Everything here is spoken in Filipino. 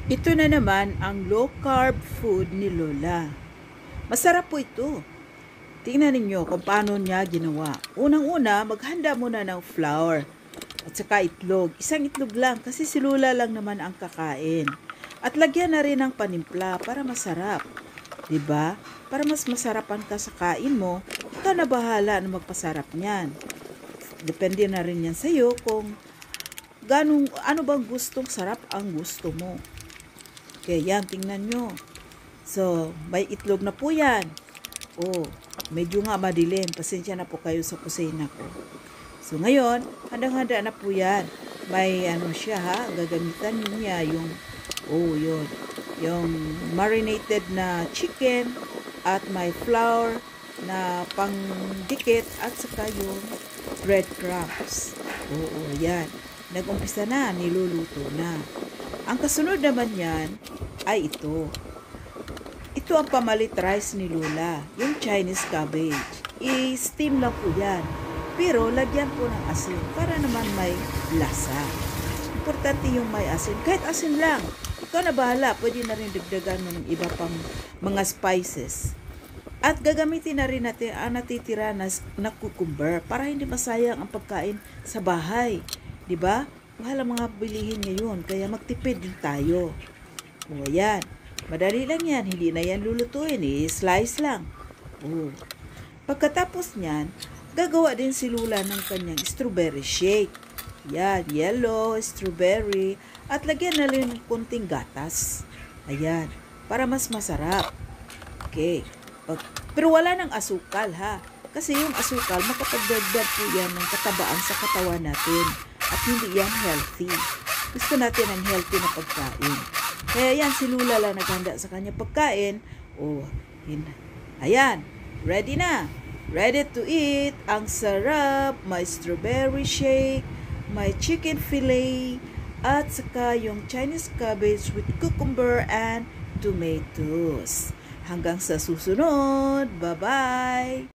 Ito na naman ang low-carb food ni Lola. Masarap po ito. Tingnan ninyo kung paano niya ginawa. Unang-una, maghanda muna ng flour at saka itlog. Isang itlog lang kasi si Lola lang naman ang kakain. At lagyan na rin ng panimpla para masarap. 'Di ba? Para mas masarapan ka sa kain mo, ikaw na bahala na magpasarap niyan. Depende na rin yan sa'yo kung ano bang gustong sarap ang gusto mo. Okay, yan, tingnan nyo. So, may itlog na po yan. Oh, medyo nga madilim. Pasensya na po kayo sa kusina ko. So, ngayon, handang-handa na po yan. May ano siya ha, gagamitan niya yung, yung marinated na chicken at may flour na pangdikit at saka yung breadcrumbs. Oo, yan. Nag-umpisa na, niluluto na. Ang kasunod naman yan ay ito. Ito ang pamalit rice ni Lola, yung Chinese cabbage. I-steam lang po yan. Pero lagyan po ng asin para naman may lasa. Importante yung may asin. Kahit asin lang. Ikaw na bahala. Pwede na rin dagdagan mo ng iba pang mga spices. At gagamitin na rin natin ang natitira na cucumber para hindi masayang ang pagkain sa bahay. 'Di ba? Mahal ang mga bilihin ngayon, kaya magtipid din tayo. O yan, madali lang yan, hindi na yan lulutuin, slice lang. O, pagkatapos niyan, gagawa din si Lula ng kanyang strawberry shake. Yan, yellow, strawberry, at lagyan na rin ng kunting gatas. Ayan, para mas masarap. Okay, pero wala ng asukal ha, kasi yung asukal, makapagdagdag po yan ng katabaan sa katawan natin. At hindi yan healthy. Gusto natin ang healthy na pagkain. Kaya yan, si Lula lang naghanda sa kanya pagkain. Oh, ayan, ready na. Ready to eat. Ang sarap. May strawberry shake, may chicken fillet, at saka yung Chinese cabbage with cucumber and tomatoes. Hanggang sa susunod. Bye-bye!